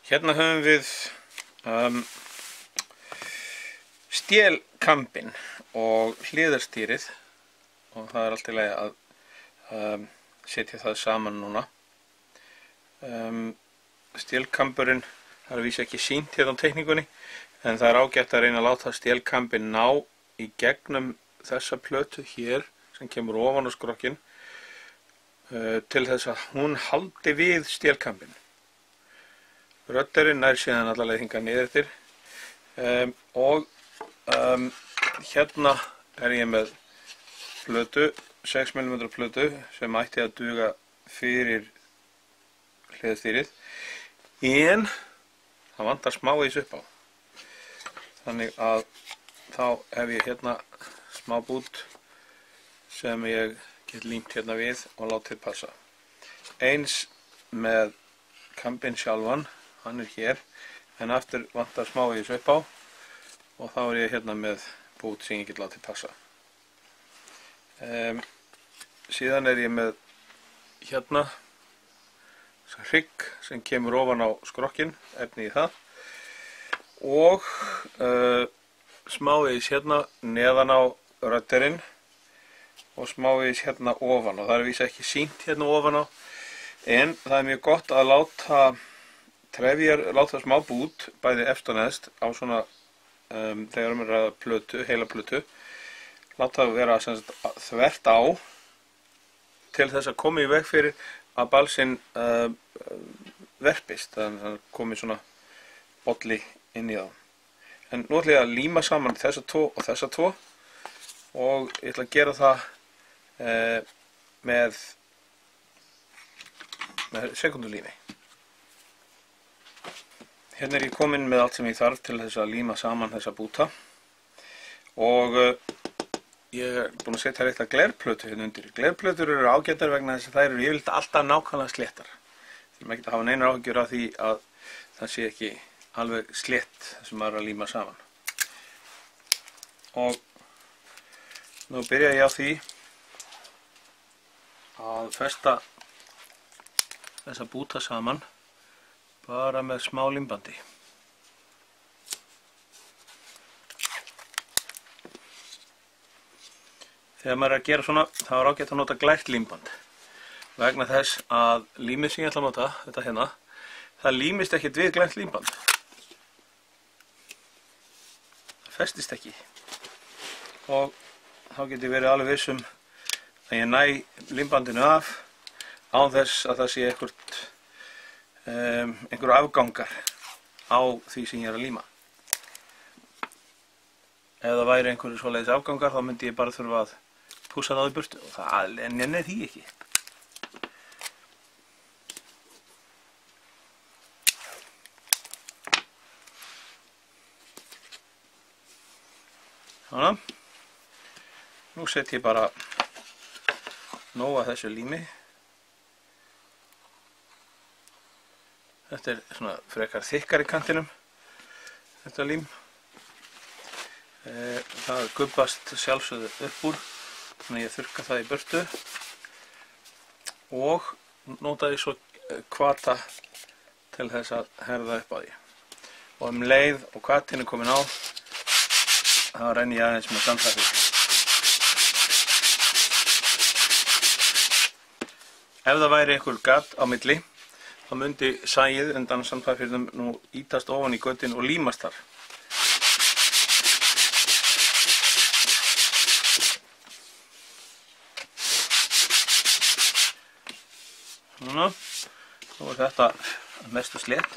Hérna höfum við stélkambinn og hliðarstýrið og það er allt í lagi að setja það saman núna. Stélkamburinn, það er víst ekki sýnt hérna á teikningunni, en það er ágætt að reyna að láta stélkambinn ná í gegnum þessa plötu hér sem kemur ofan á skrokkinn til þess að hún haldi við stélkambinn. Röddurinn nær síðan alla leið hingað niður eftir og hérna er ég með plötu, 6 mm plötu sem ætti að duga fyrir hliðarstýrið, en það vantar smá ís upp á, þannig að þá hef ég hérna smá bút sem ég get límt hérna við og látið passa. Eins með kambinn sjálfan, hann er hér, en aftur vantar smá ís upp á og þá er ég hérna með bút sem ég get látið passa. Síðan er ég með hérna hrygg sem kemur ofan á skrokkinn, efni í það, og smá ís hérna neðan á röddurinn og smá ís hérna ofan, og það er víst ekki sýnt hérna ofan á, en það er mjög gott að láta smá bút bæði efst og neðst á svona þegar við ræða plötu, heila plötu, láta það vera þvert á til þess að koma í veg fyrir að balsinn verpist, þannig að það komi svona bolli inn í það. En nú ætla ég að líma saman þessa tvo og þessa tvo og ég ætla að gera það með sekundulími. Hérna er ég kominn með allt sem ég þarf til þess að líma saman þessa búta og ég er búinn að setja litla glerplötu hérna undir. Glerplötur eru ágætar vegna þess að þær eru yfirleitt alltaf nákvæmlega sléttar. Þurfum ekki að hafa neinar áhyggjur af því að það sé ekki alveg slétt sem maður er að líma saman. Og nú byrja ég á því að festa þessa búta saman bara með smá límbandi. Þegar maður er að gera svona, þá er ágætt að nota glært límband vegna þess að límið sem ég ætla að nota, þetta hérna, það límist ekkert við glært límband. Það festist ekki og þá getur verið alveg viss að ég næ límbandinu af án þess að það sé einhver afgangar á því sem ég er að líma. Ef það væri einhverju svoleiðis afgangar þá myndi ég bara þurfa að pússa það í burtu og það nennir því ekki. Svona. Nú set ég bara nóg af þessu lími. Þetta er svona frekar þykkar í kantinum, þetta lím. Það gubbast sjálfsögðu upp úr, þannig að ég þurrka það í burtu og nota ég svo kvata til þess að herða upp á því. Og leið og kvatin er komin á, þá renni ég aðeins með sandpapír. Ef það væri einhver gat á milli, þá myndi sæið undan sandpapírnum nú ítast ofan í götin og límast þar. Svona, nú er þetta mestu slétt.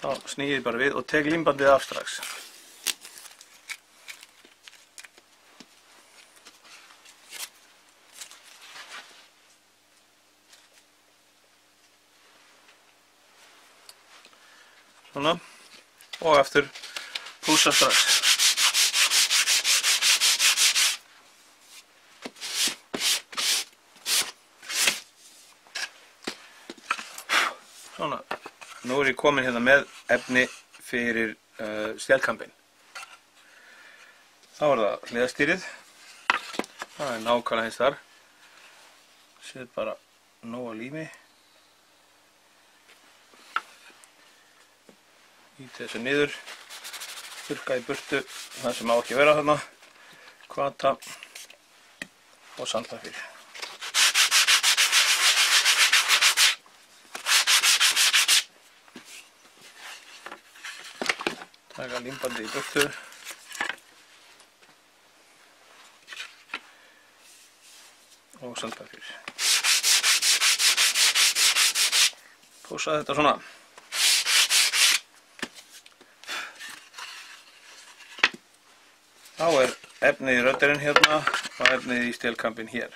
Þá sný ég bara við og tek límbandið af strax. Svona, og aftur pússa strax. Svona, nú er ég komin hérna með efni fyrir stélkambinn. Þá er það hliðarstýrið. Það er nákvæmlega eins þar. Set bara nóg af lími. Íti þessu niður, þurrka í burtu það sem á ekki vera þarna, kvata og sandpapír. Taka límbandi í burtu. Og sandpapír. Pússa þetta svona. Þá er efnið í rödderinn hérna og efnið í stélkampinn hér.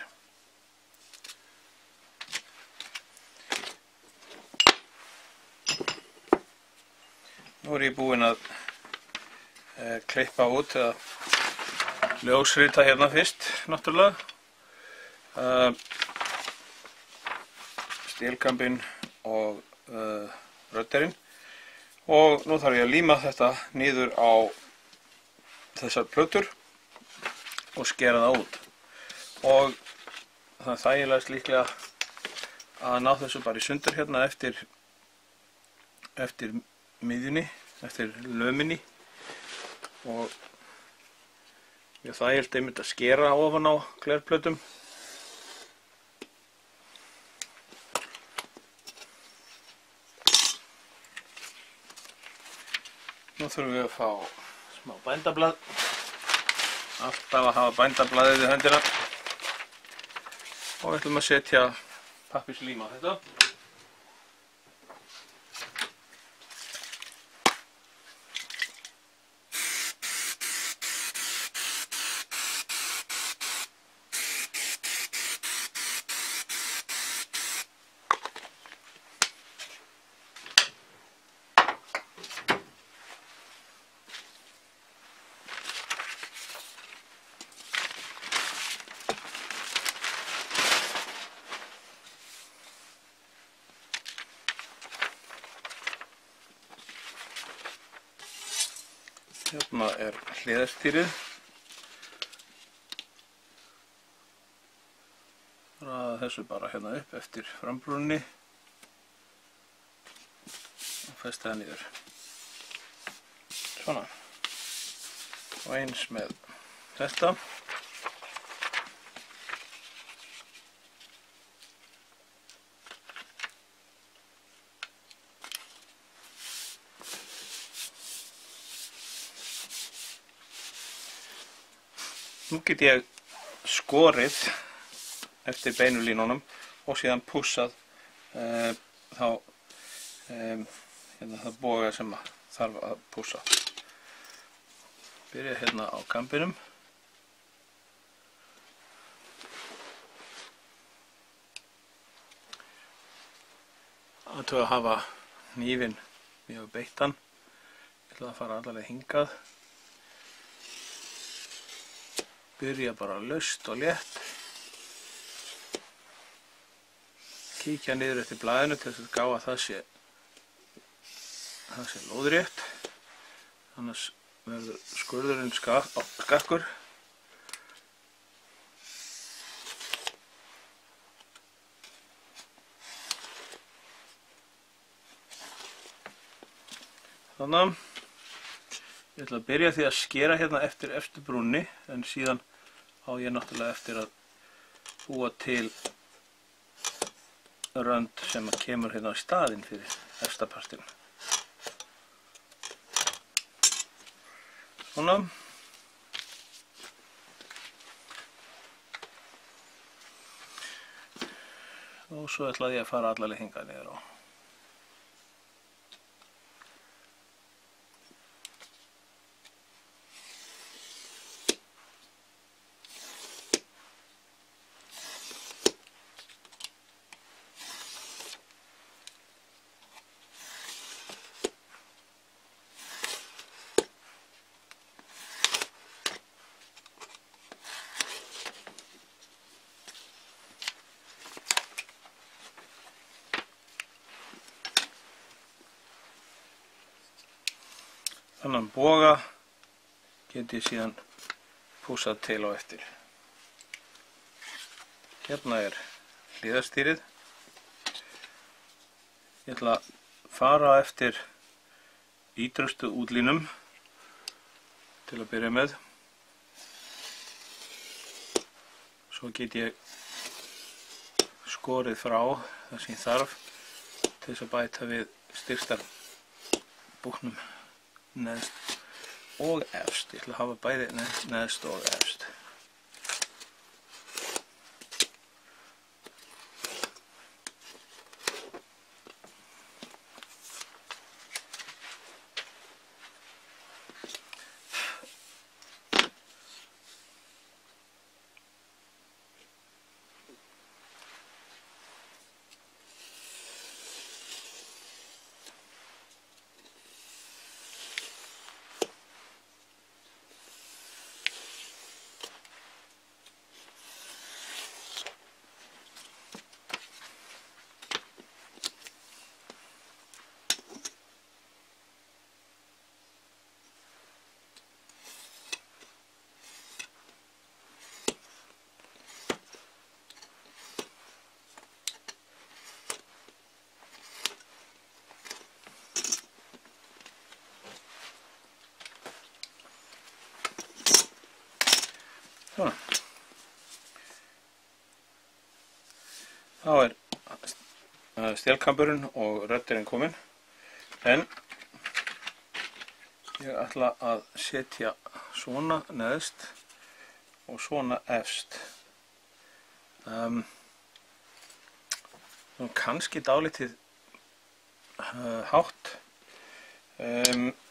Nú er ég búinn að klippa út eða ljósrita hérna fyrst, náttúrulega. Stélkampinn og rödderinn. Og nú þarf ég að líma þetta niður á þessar plötur og skera það út. Og það er þægilegast líklega að ná þessu bara í sundur hérna eftir miðjunni, eftir löminni. Og mjög þægilegt einmitt að skera ofan á glerplötum. Nú þurfum við að fá smá bændablað. Alltaf að hafa bændablaðið í höndina. Og við ætlum að setja pappírslím á þetta. Hérna er hliðarstýrið. Raða þessu bara hérna upp eftir frambrúninni og festa það niður. Svona. Og eins með þetta. Nú get ég skorið eftir beinu línunum og síðan pússað hérna það boga sem þarf að pússa. Byrja hérna á kampinum. Athuga að hafa hnífinn mjög beittan. Ég ætla að fara allavega hingað. Byrja bara laust og létt. Kíkja niður eftir blaðinu til þess að gá að það sé lóðrétt. Annars verður skurðurinn skakkur. Þannig. Ég ætla að byrja því að skera hérna eftir brúnni, en síðan á ég náttúrulega eftir að búa til rönd sem kemur hérna á staðinn fyrir efsta partinn. Svona. Og svo ætla ég að fara allavega hingað niður á. Þannig boga get ég síðan pússað til á eftir. Hérna er hliðarstýrið. Ég ætla að fara eftir ýtrustu útlínum til að byrja með. Svo get ég skorið frá það sem ég þarf til þess að bæta við styrktar búknum neðst og efst. Ég ætla að hafa bæði neðst og efst. Svona. Þá stélkamburinn og röddurinn komin, en ég ætla að setja svona neðst og svona efst. Kannski dálítið hátt.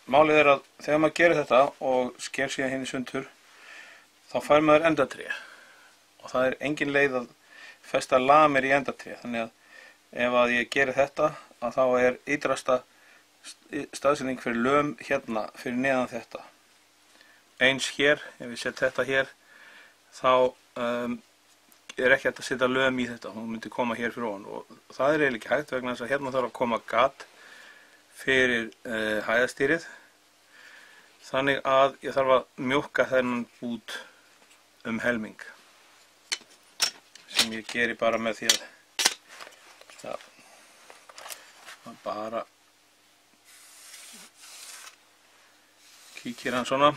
Málið að þegar maður gerir þetta og sker síðan hinn í sundur, þá fær maður endatré og það engin leið að festa lamir í endatré, þannig að ef að ég geri þetta, að þá ytrasta staðsetning fyrir löm hérna fyrir neðan þetta. Eins hér, ef ég set þetta hér, þá ekki hægt að setja löm í þetta, hún myndi koma hér fyrir ofan og það eiginlega ekki hægt vegna þess að hérna þarf að koma gat fyrir hæðastýrið, þannig að ég þarf að mjólka þennan bút helming, sem ég geri bara með því að bara kíkir hann svona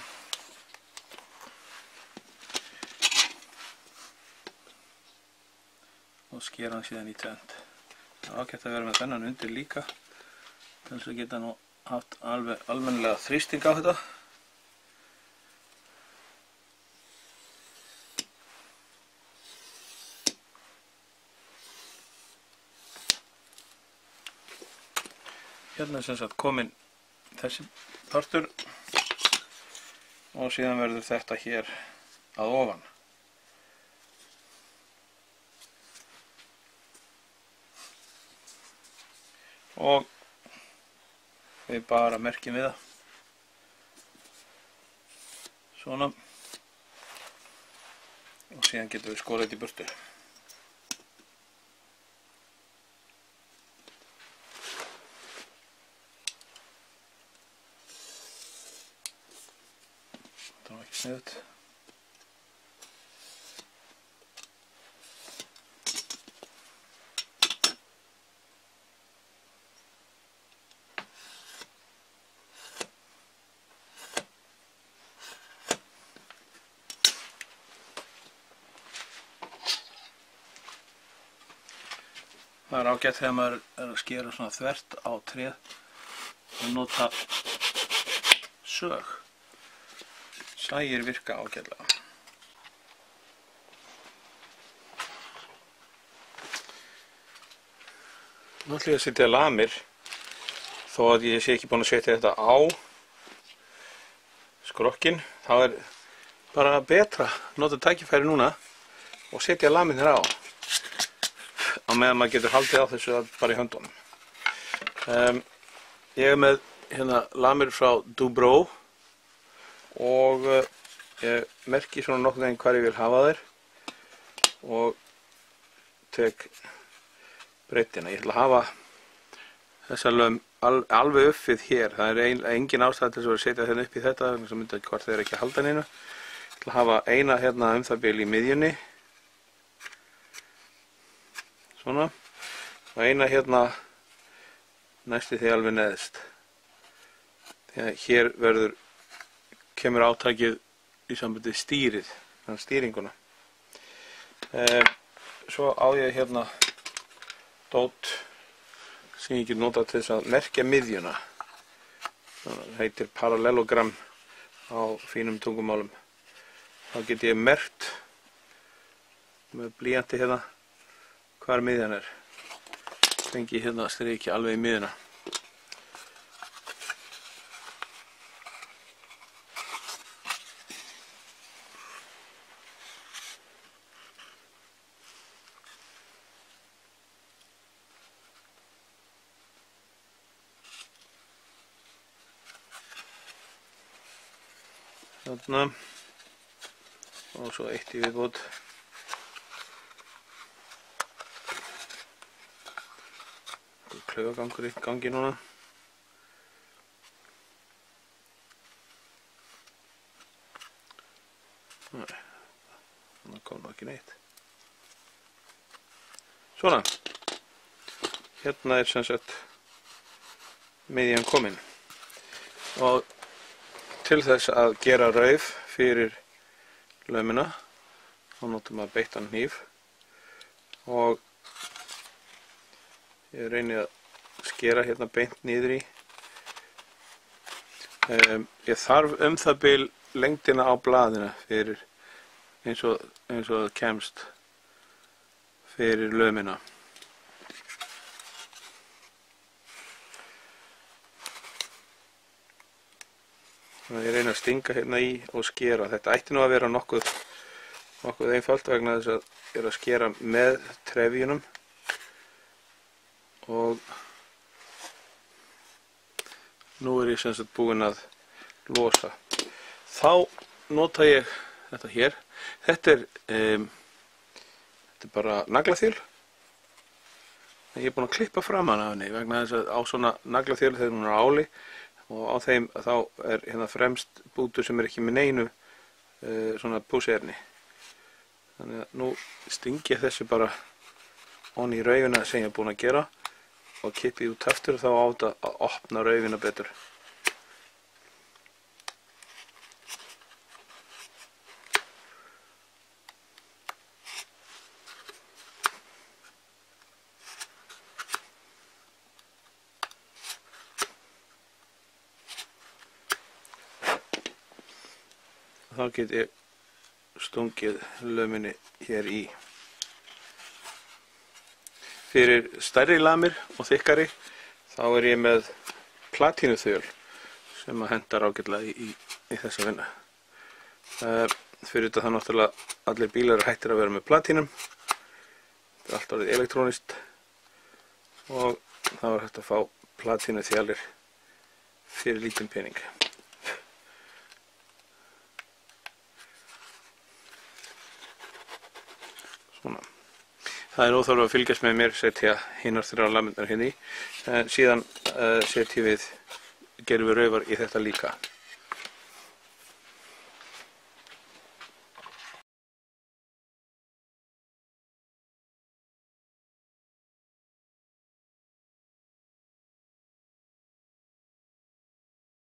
og sker hann síðan í tvennt. Það er ágætt að vera með þennan undir líka til þess að geta nú haft alveg almennilega þrýsting á þetta. Hérna sem sagt komin þessi partur og síðan verður þetta hér að ofan. Og við bara merkjum við það. Svona. Og síðan getum við skorið þetta í burtu. Það var ekki sniðugt. Það er ágætt þegar maður að skera svona þvert á tréð og nota sög. Sægir virka ágætlega. Nú ætlum ég að setja lamir, þó að ég sé ekki búinn að setja þetta á skrokkin. Það bara betra að nota tækifæri núna og setja lamirnir á meðan maður getur haldið á þessu bara í höndunum. Ég með hérna lamir frá Dubrow og ég merki svona nokkuð veginn hvar ég vil hafa þær og tek breiddina. Ég ætla að hafa þessa löm alveg uppið hér. Það engin ástæða til þess að setja þennan upp í þetta, þannig að myndi hvort þeir ekki að halda neinu. Ég ætla að hafa eina hérna það bil í miðjunni. Svona. Og eina hérna næstu því alveg neðst. Hér kemur átakið í sambandi stýrið, stýringuna. Svo á ég hérna dót sem ég get notað til þess að merkja miðjuna. Það heitir parallelogram á fínum tungumálum. Þá get ég merkt með blýanti hérna hvar miðjan er. Fengi hérna striki alveg í miðjuna. Þarna og svo eitt í viðbót. Klaufagangur í gangi núna. Nei, þannig kom nú ekki neitt. Svona. Hérna er sem sagt miðjan komin. Og til þess að gera rauf fyrir laumina þá notum við beittan hníf og ég reyni að skera hérna beint niður í. Ég þarf það bil lengdina á blaðina fyrir eins og það kemst fyrir laumina. Ég reyni að stinga hérna í og skera. Þetta ætti nú að vera nokkuð einfalt vegna þess að ég er að skera með trefjunum og nú er ég sem sagt búinn að losa. Þá nota ég þetta hér. Þetta er bara naglaþjöl. Ég er búinn að klippa framan af henni vegna þess að á svona naglaþjöl þegar hún er á áli og á þeim þá er hérna fremst bútur sem er ekki með neinu svona pússerni. Þannig að nú stingi ég þessu bara onni í raufina sem ég er búinn að gera og kippi út aftur og þá á þetta að opna raufina betur. Þá get ég stungið lauminni hér í. Fyrir stærri lamir og þykkari þá er ég með platínuþjöl sem að hendar ágætlega í þessa vinnu. Fyrir þetta það náttúrulega allir bílar hættir að vera með platínum. Þetta er allt orðið elektrónist og þá er hægt að fá platínuþjalir fyrir lítinn pening. Það er óþarfi að fylgjast með mér, setja hinar 3 lamirnar hérna í, en síðan gerum við raufar í þetta líka.